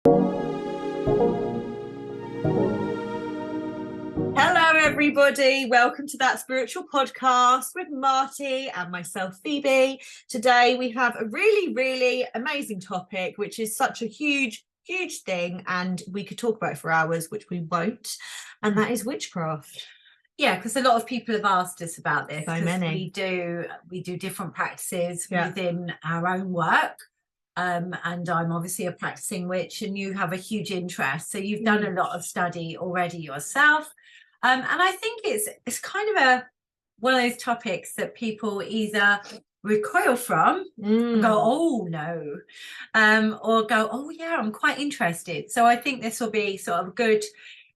Hello, everybody. Welcome to That Spiritual Podcast with Marty and myself, Phoebe. Today, we have a really, really amazing topic, which is such a huge thing, and we could talk about it for hours, which we won't, and that is witchcraft. Yeah, because a lot of people have asked us about this. So many. We do different practices within our own work. And I'm obviously a practicing witch, and you have a huge interest. So you've done a lot of study already yourself. And I think it's kind of one of those topics that people either recoil from and go, oh no, or go, oh yeah, I'm quite interested. So I think this will be sort of a good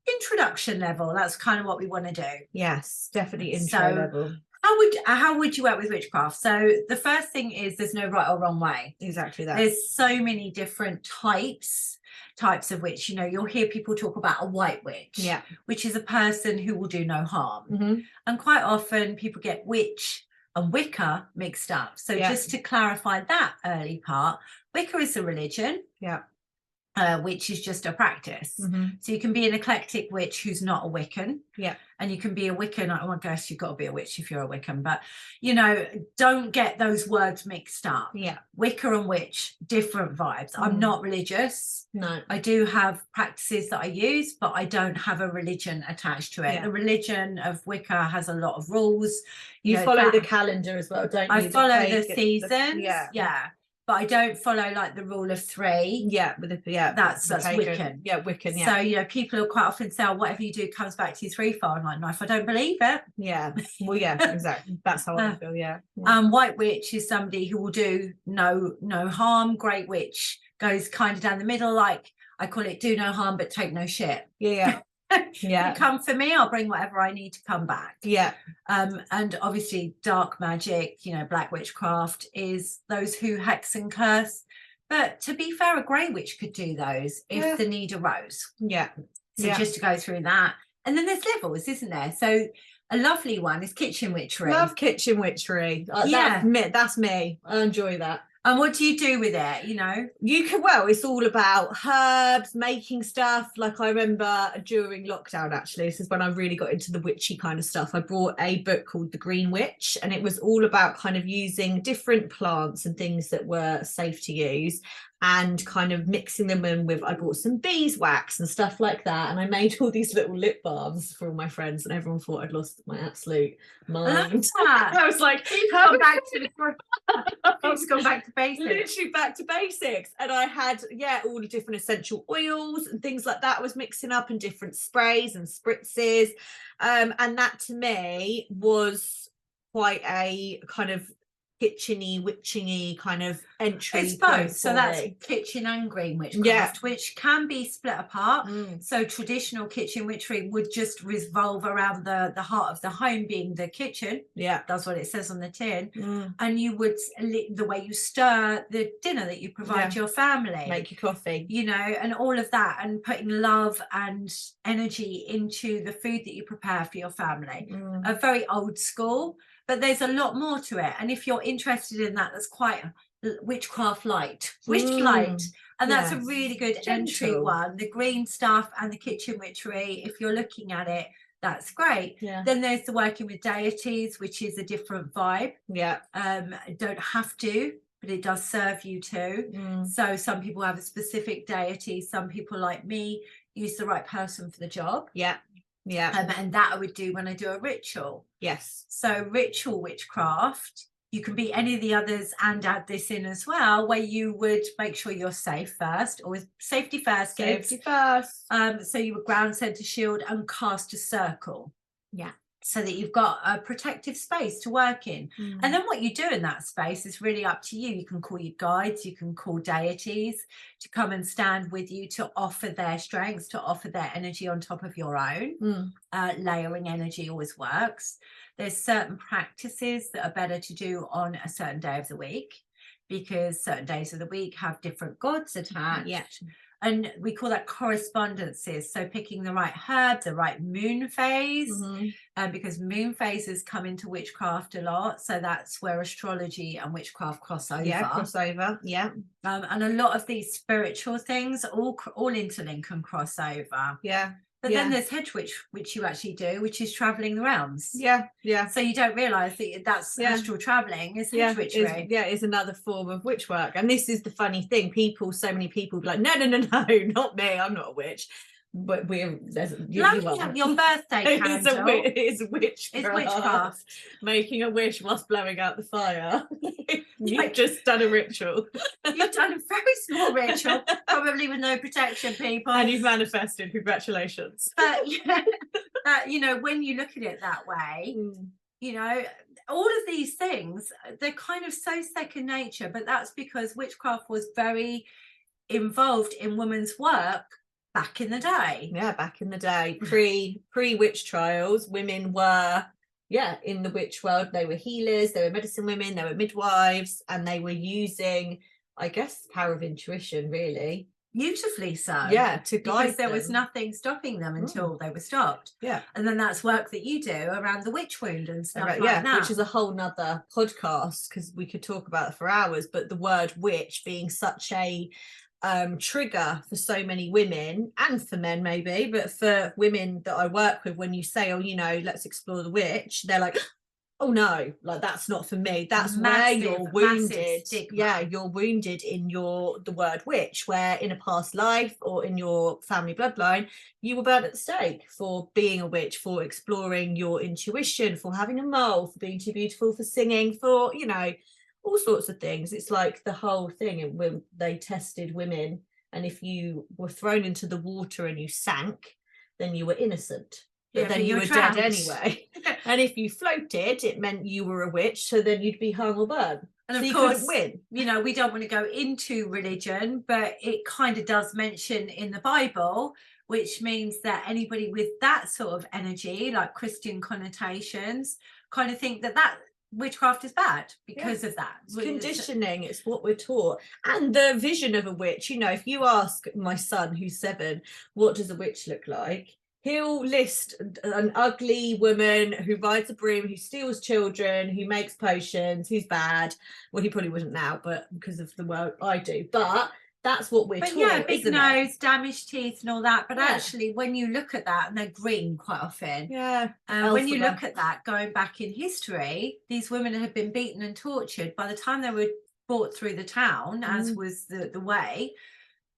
introduction level. That's kind of what we want to do. Yes, definitely intro level. How would you work with witchcraft? So the first thing is there's no right or wrong way. Exactly that. There's so many different types of witch. You know, you'll hear people talk about a white witch, which is a person who will do no harm. And quite often people get witch and Wicca mixed up. So just to clarify that early part, Wicca is a religion. Which is just a practice. So you can be an eclectic witch who's not a Wiccan. And you can be a Wiccan. I guess you've got to be a witch if you're a Wiccan, but you know, don't get those words mixed up. Wicca and witch, different vibes. I'm not religious. No. I do have practices that I use, but I don't have a religion attached to it. The religion of Wicca has a lot of rules. You follow the calendar as well, don't you? I follow the seasons. But I don't follow like the rule of three. That's Wiccan. Wiccan. So you know, people will quite often say, oh, whatever you do comes back to you threefold. I'm like, no, if I don't believe it. Well, exactly. That's how I feel. White witch is somebody who will do no harm. Great witch goes kind of down the middle, like I call it, do no harm but take no shit. You come for me, I'll bring whatever I need to come back. And obviously dark magic, you know, black witchcraft is those who hex and curse. But to be fair, a grey witch could do those if the need arose. So just to go through that. And then there's levels, isn't there? So a lovely one is kitchen witchery. Love kitchen witchery. That's me. I enjoy that. And what do you do with it? You know, it's all about herbs, making stuff. Like I remember during lockdown, actually, this is when I really got into the witchy kind of stuff. I bought a book called The Green Witch, and it was all about kind of using different plants and things that were safe to use and kind of mixing them in with, I bought some beeswax and stuff like that. And I made all these little lip balms for all my friends, and everyone thought I'd lost my absolute mind. I was like, gone back to basics. Literally back to basics. And I had, all the different essential oils and things like that I was mixing up, and different sprays and spritzes. And that to me was quite a kind of kitcheny, witchy kind of entry. It's both. So that's kitchen and green witchcraft, which can be split apart. So traditional kitchen witchery would just revolve around the heart of the home being the kitchen. That's what it says on the tin. And you would, the way you stir the dinner that you provide to your family, make your coffee, you know, and all of that, and putting love and energy into the food that you prepare for your family. A very old school. But there's a lot more to it. And if you're interested in that, that's quite witchcraft light, and that's a really good entry one. The green stuff and the kitchen witchery, if you're looking at it, that's great. Then there's the working with deities, which is a different vibe. Don't have to, but it does serve you too. So some people have a specific deity. Some people, like me, use the right person for the job. And that I would do when I do a ritual. So ritual witchcraft, you can be any of the others and add this in as well, where you would make sure you're safe first, or safety first. So you would ground center shield and cast a circle. So that you've got a protective space to work in. And then what you do in that space is really up to you. You can call your guides, you can call deities to come and stand with you, to offer their strengths, to offer their energy on top of your own. Layering energy always works. There's certain practices that are better to do on a certain day of the week, because certain days of the week have different gods attached. And we call that correspondences. So picking the right herb, the right moon phase, because moon phases come into witchcraft a lot. So that's where astrology and witchcraft cross over. Yeah, crossover. Yeah. And a lot of these spiritual things all interlink and cross over. Yeah. But then there's hedge witch, which you actually do, which is traveling the realms. Yeah, yeah. So you don't realise that that's astral travelling. It's hedge witchery. It's another form of witch work. And this is the funny thing. So many people be like, no, not me. I'm not a witch. But there's your birthday candle. It's witchcraft. Making a wish whilst blowing out the fire. You've just done a ritual. You've done a very small ritual, probably with no protection, people. And you've manifested. Congratulations. But you know, when you look at it that way, you know, all of these things, they're kind of so second nature. But that's because witchcraft was very involved in women's work back in the day. Yeah, back in the day, pre witch trials, women were in the witch world. They were healers, they were medicine women, they were midwives, and they were using, I guess, power of intuition, really. Beautifully so. Yeah, to guide because there was nothing stopping them until they were stopped. Yeah. And then that's work that you do around the witch wound and stuff like that. Which is a whole nother podcast, because we could talk about it for hours. But the word witch being such a trigger for so many women, and for men maybe, but for women that I work with, when you say, oh, you know, let's explore the witch, they're like, oh no, like that's not for me. That's where you're wounded. Yeah, you're wounded in the word witch, where in a past life or in your family bloodline you were burnt at the stake for being a witch, for exploring your intuition, for having a mole, for being too beautiful, for singing, for, you know, all sorts of things. It's like the whole thing. And when they tested women, and if you were thrown into the water and you sank, then you were innocent. But then you were dead anyway. And if you floated, it meant you were a witch, so then you'd be hung or burned. And so of course, win. You know, we don't want to go into religion, but it kind of does mention in the Bible, which means that anybody with that sort of energy, like Christian connotations, kind of think that witchcraft is bad because of that. It's conditioning. It's what we're taught. And the vision of a witch, you know, if you ask my son who's 7, what does a witch look like, he'll list an ugly woman who rides a broom, who steals children, who makes potions, who's bad. Well, he probably wouldn't now, but because of the work I do. But that's what we're taught. Yeah, big nose, damaged teeth and all that. But actually, when you look at that, and they're green quite often. Yeah. When you look at that, going back in history, these women had been beaten and tortured. By the time they were brought through the town, as was the way,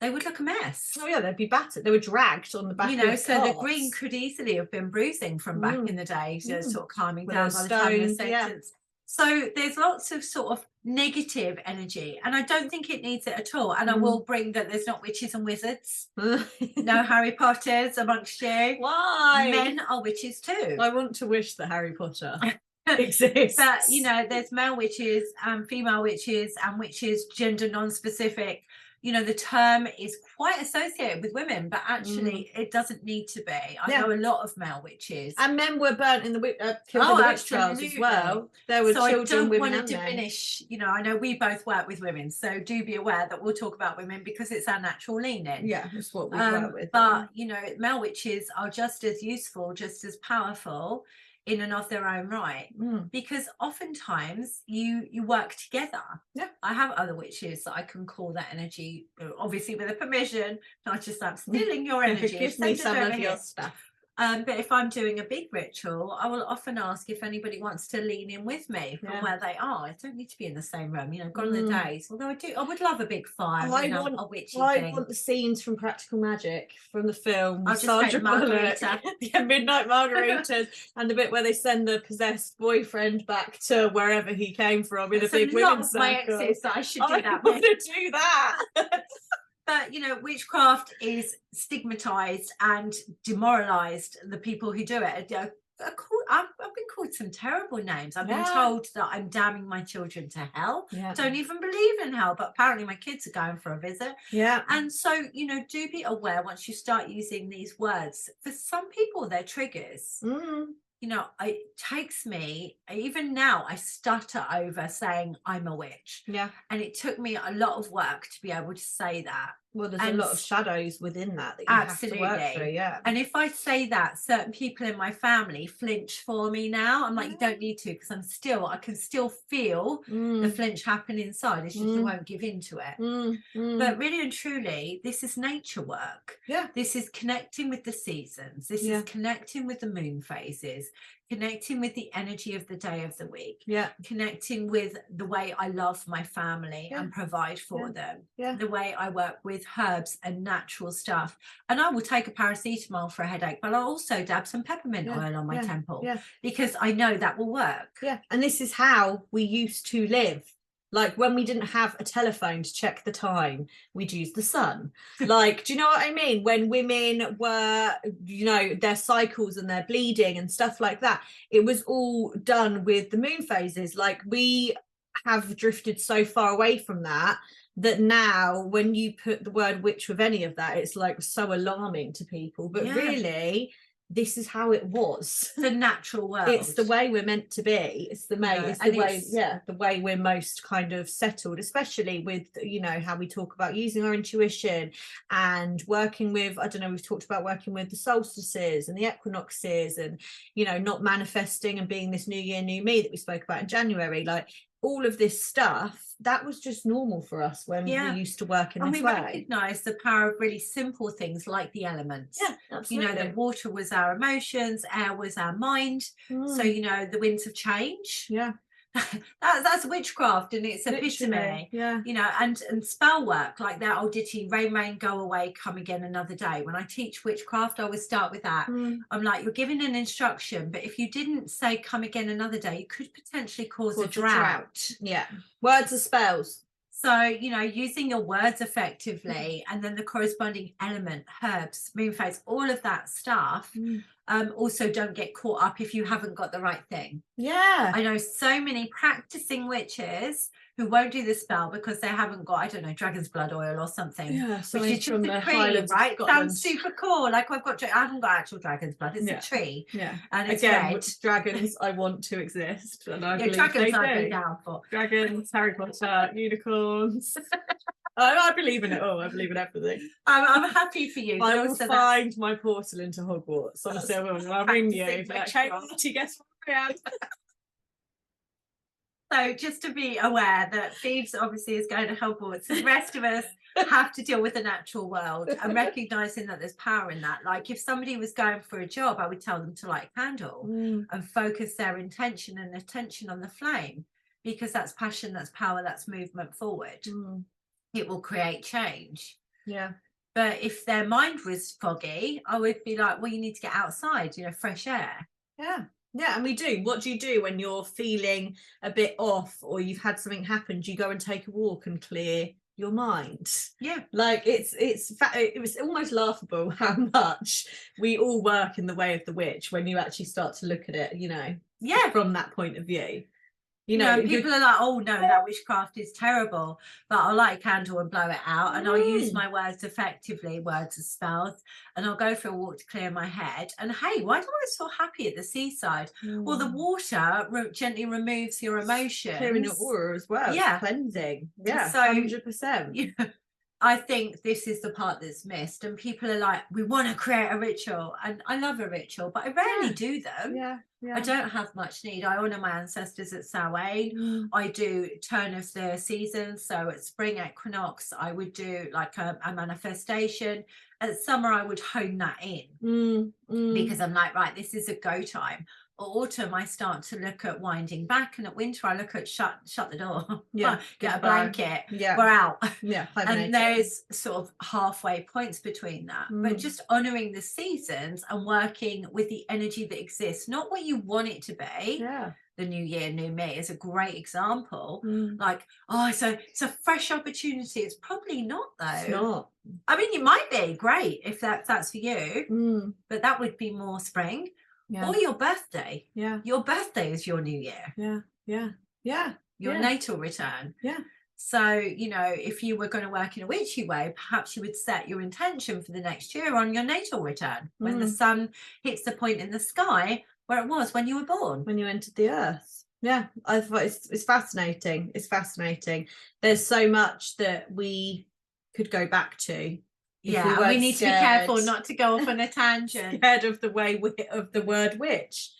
they would look a mess. Oh yeah, they'd be battered. They were dragged on the back. You know, so the green could easily have been bruising from back in the day, sort of calming down by the time of the sentence. So there's lots of sort of negative energy, and I don't think it needs it at all. And I will bring that there's not witches and wizards. No Harry Potters amongst you. Why? Men are witches too. I want to wish that Harry Potter exists. But, you know, there's male witches and female witches and witches gender non-specific. You know, the term is quite associated with women, but actually it doesn't need to be. I know a lot of male witches. And men were burnt in the killed in the witch trials as well. There were children, women, and men. I don't want to diminish, you know, I know we both work with women, so do be aware that we'll talk about women because it's our natural leaning. Yeah, that's what we work with. But, you know, male witches are just as useful, just as powerful in and of their own right, because oftentimes you work together. Yeah, I have other witches that I can call that energy, obviously with a permission, not just I'm stealing your energy. Give me some of your stuff. But if I'm doing a big ritual, I will often ask if anybody wants to lean in with me from where they are. I don't need to be in the same room, you know, gone are the days. Although I would love a big fire. I want the scenes from Practical Magic from the film. I'll just take margarita. Yeah, Midnight Margaritas, and the bit where they send the possessed boyfriend back to wherever he came from in a big women's circle. My exes that I should do that. I want to do that. But, you know, witchcraft is stigmatized and demoralized, the people who do it. I've been called some terrible names. I've been told that I'm damning my children to hell. Don't even believe in hell, but apparently my kids are going for a visit. And so, you know, do be aware once you start using these words. For some people, they're triggers. You know, it takes me, even now, I stutter over saying I'm a witch. Yeah. And it took me a lot of work to be able to say that. Well, there's a lot of shadows within that you absolutely have to work through. Yeah. And if I say that, certain people in my family flinch for me now. I'm like, you don't need to, because I can still feel the flinch happen inside. It's just I won't give into it. But really and truly, this is nature work. Yeah. This is connecting with the seasons. This is connecting with the moon phases, connecting with the energy of the day of the week. Yeah. Connecting with the way I love my family and provide for them. Yeah. The way I work with herbs and natural stuff. And I will take a paracetamol for a headache, but I'll also dab some peppermint oil on my temple because I know that will work. Yeah. And this is how we used to live. Like when we didn't have a telephone to check the time, we'd use the sun. Like, do you know what I mean? When women were, you know, their cycles and their bleeding and stuff like that, it was all done with the moon phases. Like we have drifted so far away from that now when you put the word witch with any of that, it's like so alarming to people. But really, this is how it was. The natural world. It's the way we're meant to be. It's the way we're most kind of settled, especially with, you know, how we talk about using our intuition and working with, I don't know, we've talked about working with the solstices and the equinoxes and, you know, not manifesting and being this new year, new me that we spoke about in January. Like all of this stuff, that was just normal for us when we used to work in this way. And we recognise the power of really simple things like the elements. Yeah, absolutely. You know, the water was our emotions, air was our mind. So, you know, the winds of change. Yeah. That's witchcraft in its epitome. Yeah. You know, and spell work like that old ditty, rain, rain, go away, come again another day. When I teach witchcraft, I always start with that. I'm like, you're giving an instruction, but if you didn't say come again another day, you could potentially cause a drought. Yeah. Words are spells. So, you know, using your words effectively and then the corresponding element, herbs, moon phase, all of that stuff. Also, don't get caught up if you haven't got the right thing. Yeah. I know so many practicing witches who won't do the spell because they haven't got, I don't know, dragon's blood oil or something. Yeah, which is just a tree, right? Sounds super cool. Like I haven't got actual dragon's blood. It's a tree. Yeah. And it's again, red. Dragons I want to exist. And I believe dragons they I'd do. be down for. Dragons, Harry Potter, unicorns. I believe in it all. I believe in everything. I'm happy for you. I will find my portal into Hogwarts. Honestly, I will. I'll ring you. Like, hey, guess where I am? So just to be aware that Phoebes obviously is going to Hogwarts. The rest of us have to deal with the natural world and recognizing that there's power in that. Like if somebody was going for a job, I would tell them to light a candle and focus their intention and attention on the flame, because that's passion, that's power, that's movement forward. It will create change. Yeah. But if their mind was foggy, I would be like, well, you need to get outside, you know, fresh air. Yeah. Yeah, and we do. What do you do when you're feeling a bit off or you've had something happen? Do you go and take a walk and clear your mind? Yeah. Like it was almost laughable how much we all work in the way of the witch when you actually start to look at it, you know, from that point of view. You know, people are like, oh no, that witchcraft is terrible, but I'll light a candle and blow it out and I'll use my words effectively, words as spells, and I'll go for a walk to clear my head. And hey, why do I always feel happy at the seaside? Well, the water gently removes your emotions. Clearing your aura as well. Yeah. Cleansing. Yeah, so 100%. You know, I think this is the part that's missed, and people are like, we want to create a ritual, and I love a ritual, but I rarely do them. I don't have much need. I honor my ancestors at Samhain. I do turn of the seasons, so at spring equinox I would do like a manifestation. At summer I would hone that in because I'm like, right, this is a go time. At autumn I start to look at winding back, and at winter I look at shut the door, get a blanket, we're out. And there's sort of halfway points between that, but just honoring the seasons and working with the energy that exists, not what you want it to be. The new year, new me is a great example. Like, oh, so it's a fresh opportunity. It's probably not though. It's not. I mean, it might be great if that's for you, but that would be more spring. Or your birthday. Your birthday is your new year. Your natal return. So, you know, if you were going to work in a witchy way, perhaps you would set your intention for the next year on your natal return, when the sun hits the point in the sky where it was when you were born. When you entered the earth. Yeah, I thought it's fascinating. It's fascinating. There's so much that we could go back to. Yeah, and we need to be careful not to go off on a tangent. Scared of the word witch,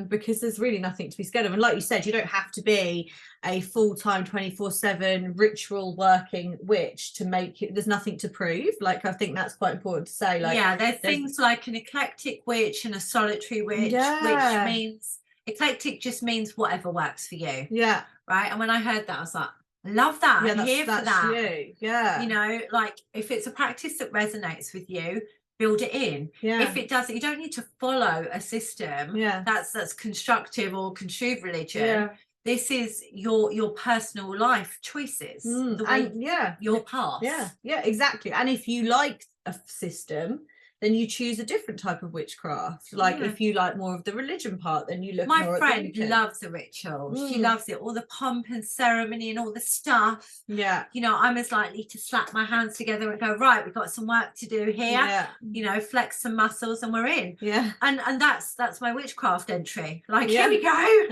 because there's really nothing to be scared of. And like you said, you don't have to be a full-time 24/7 ritual working witch to make it. There's nothing to prove. Like, I think that's quite important to say. Like, yeah, there's things like an eclectic witch and a solitary witch, which means eclectic just means whatever works for you. Yeah. Right. And when I heard that, I was like, I love that. Yeah, I'm here for that. You. Yeah. You know, like if it's a practice that resonates with you, build it in. Yeah. If it doesn't, you don't need to follow a system. Yeah. That's constructive or construed religion. Yeah. This is your personal life choices. The way, your path. Yeah. Yeah, exactly. And if you like a system, then you choose a different type of witchcraft. Like, if you like more of the religion part, then you look more at the friend loves the ritual. She loves it, all the pomp and ceremony and all the stuff. Yeah. You know, I'm as likely to slap my hands together and go, right, we've got some work to do here. Yeah. You know, flex some muscles and we're in. Yeah. And that's my witchcraft entry. Like, here we go.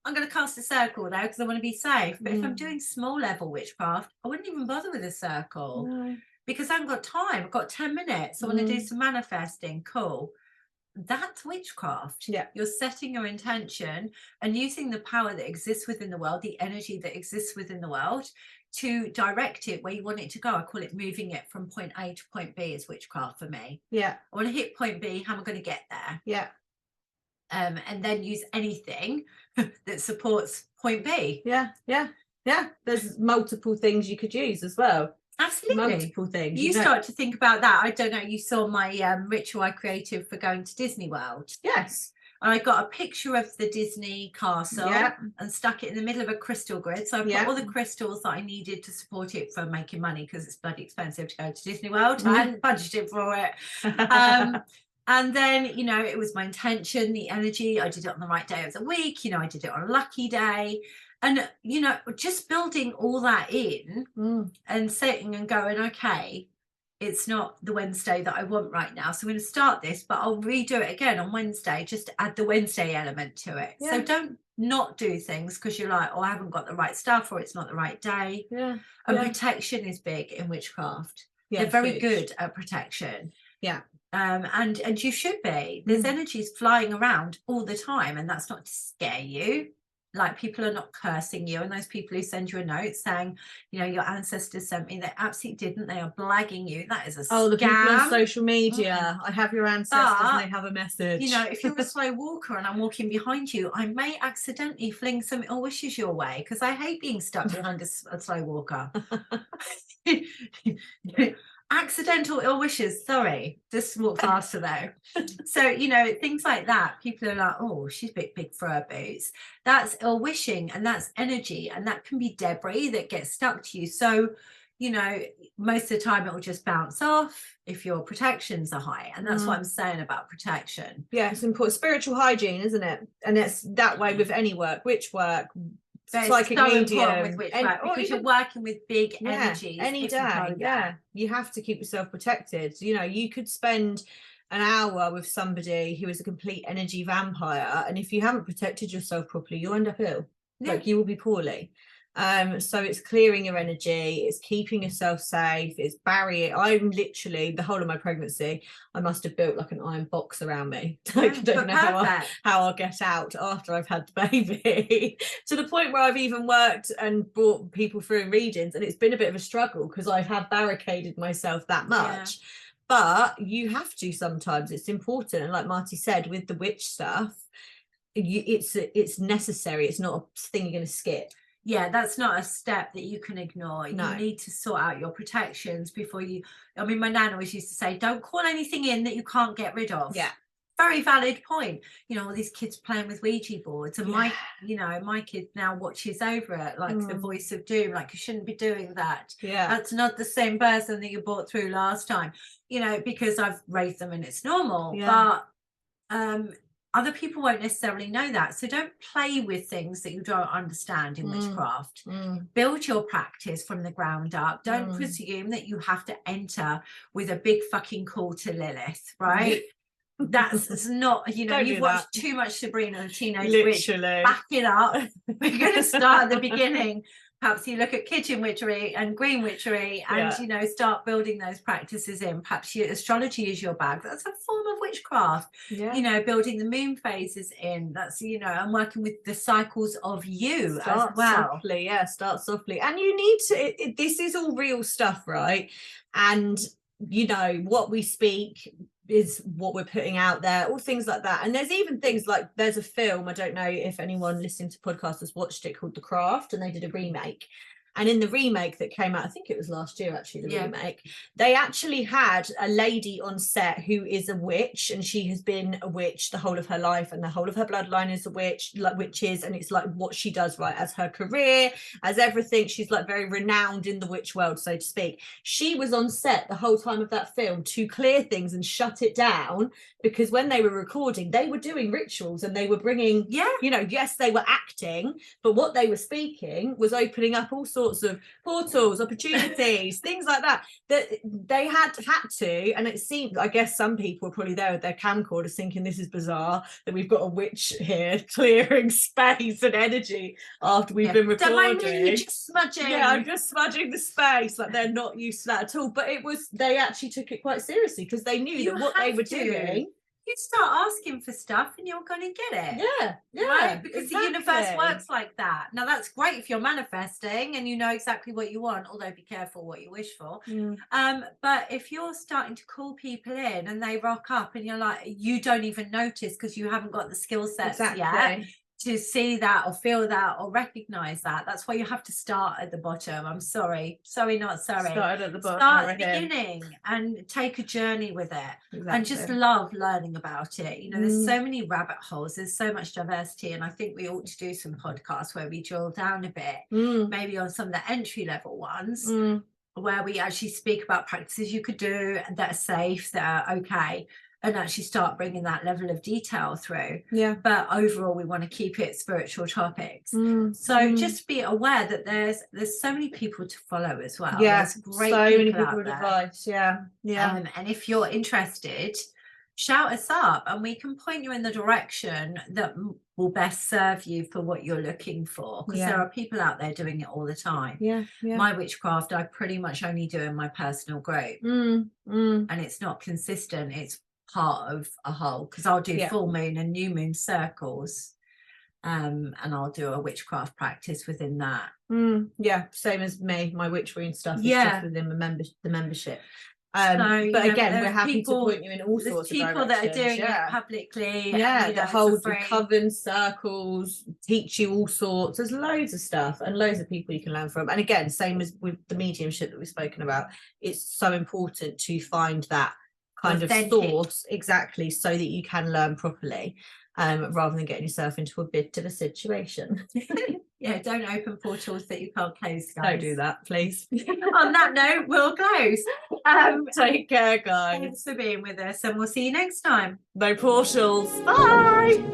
I'm going to cast a circle now because I want to be safe. But if I'm doing small level witchcraft, I wouldn't even bother with a circle. No. Because I haven't got time. I've got 10 minutes. I want to do some manifesting. Cool. That's witchcraft. Yeah. You're setting your intention and using the power that exists within the world, the energy that exists within the world, to direct it where you want it to go. I call it moving it from point A to point B is witchcraft for me. Yeah. I want to hit point B. How am I going to get there? Yeah. And then use anything that supports point B. Yeah. Yeah. Yeah. There's multiple things you could use as well. Absolutely. Multiple things. You start to think about that. I don't know, you saw my ritual I created for going to Disney World. Yes. And I got a picture of the Disney castle and stuck it in the middle of a crystal grid. So I put all the crystals that I needed to support it for making money, because it's bloody expensive to go to Disney World. I hadn't budgeted for it. And then, you know, it was my intention, the energy. I did it on the right day of the week. You know, I did it on a lucky day. And, you know, just building all that in and sitting and going, okay, it's not the Wednesday that I want right now. So I'm going to start this, but I'll redo it again on Wednesday, just to add the Wednesday element to it. Yeah. So don't not do things because you're like, oh, I haven't got the right stuff or it's not the right day. Yeah. And protection is big in witchcraft. Yeah, they're very good at protection. Yeah. And you should be. There's energies flying around all the time, and that's not to scare you. Like, people are not cursing you, and those people who send you a note saying, you know, your ancestors sent me, they absolutely didn't. They are blagging you. That is a scam. The people on social media. I have your ancestors and they have a message. You know, if you're a slow walker and I'm walking behind you, I may accidentally fling some ill wishes your way, because I hate being stuck behind a slow walker. Accidental ill wishes, sorry, just walk faster though. So, you know, things like that, people are like, oh, she's a bit big for her boots. That's ill wishing, and that's energy, and that can be debris that gets stuck to you. So, you know, most of the time it will just bounce off if your protections are high. And that's what I'm saying about protection. Yeah, it's important. Spiritual hygiene, isn't it? And it's that way with any work, witch work, psychic medium, with witchcraft, because you're working with big energies any day. You have to keep yourself protected. You know, you could spend an hour with somebody who is a complete energy vampire, and if you haven't protected yourself properly, you'll end up ill. Like, you will be poorly. So it's clearing your energy, it's keeping yourself safe, it's barrier. I'm literally, the whole of my pregnancy, I must have built like an iron box around me. Like, I don't know how I'll get out after I've had the baby. To the point where I've even worked and brought people through readings, and it's been a bit of a struggle because I have barricaded myself that much. But you have to sometimes. It's important. And like Marty said, with the witch stuff, it's necessary. It's not a thing you're going to skip. Yeah, that's not a step that you can ignore. No. You need to sort out your protections before you. I mean, my nan always used to say, don't call anything in that you can't get rid of. Yeah. Very valid point. You know, all these kids playing with Ouija boards, and my kid now watches over it, like the voice of doom, like, you shouldn't be doing that. Yeah. That's not the same person that you brought through last time, you know, because I've raised them and it's normal. Yeah. But other people won't necessarily know that. So don't play with things that you don't understand in witchcraft. Build your practice from the ground up. Don't presume that you have to enter with a big fucking call to Lilith, right? That's not, you know, you've watched too much Sabrina the Teenage Witch. Back it up. We're going to start at the beginning. perhaps you look at kitchen witchery and green witchery and you know, start building those practices in. Perhaps astrology is your bag. That's a form of witchcraft. You know, building the moon phases in, that's, you know, and working with the cycles of you start as well. Softly, start softly. And you need to this is all real stuff, right? And you know, what we speak is what we're putting out there, all things like that. And there's even things like, there's a film, I don't know if anyone listening to podcasts has watched it, called The Craft, and they did a remake. And in the remake that came out, I think it was last year actually, the remake, they actually had a lady on set who is a witch, and she has been a witch the whole of her life, and the whole of her bloodline is a witch, like witches, and it's like what she does, right, as her career, as everything. She's like very renowned in the witch world, so to speak. She was on set the whole time of that film to clear things and shut it down, because when they were recording, they were doing rituals and they were bringing, you know, yes, they were acting, but what they were speaking was opening up all sorts of portals, opportunities, things like that, that they had to. And it seemed, I guess some people were probably there with their camcorders thinking, this is bizarre that we've got a witch here clearing space and energy after we've been recording. Don't mind me, you're just smudging. I'm just smudging the space. Like, they're not used to that at all. But it was, they actually took it quite seriously, because they knew that what they were doing. You start asking for stuff and you're going to get it. Right? Because the universe works like that. Now, that's great if you're manifesting and you know exactly what you want, although be careful what you wish for. But if you're starting to call people in and they rock up and you're like, you don't even notice because you haven't got the skill sets yet to see that or feel that or recognize that. That's why you have to start at the bottom. I'm sorry, not sorry. Started at the bottom. Start at the beginning and take a journey with it, and just love learning about it. You know, there's so many rabbit holes. There's so much diversity, and I think we ought to do some podcasts where we drill down a bit, maybe on some of the entry level ones, where we actually speak about practices you could do that are safe, that are okay, and actually start bringing that level of detail through. But overall, we want to keep it spiritual topics. So just be aware that there's so many people to follow as well. There's great so people many people out with there. advice. And if you're interested, shout us up and we can point you in the direction that will best serve you for what you're looking for, because there are people out there doing it all the time. My witchcraft, I pretty much only do in my personal group, and it's not consistent. It's part of a whole, because I'll do full moon and new moon circles, and I'll do a witchcraft practice within that. Same as me. My witchery and stuff is just within the membership. But again, we're happy to point you in all sorts of directions. People that are doing it publicly, that hold coven circles, teach you all sorts. There's loads of stuff and loads of people you can learn from. And again, same as with the mediumship that we've spoken about, it's so important to find that kind of source, exactly, so that you can learn properly, rather than getting yourself into a bit of a situation. Don't open portals that you can't close, guys. Don't do that, please. On that note, we'll close. Take care, guys. Thanks for being with us, and we'll see you next time. No portals. Bye.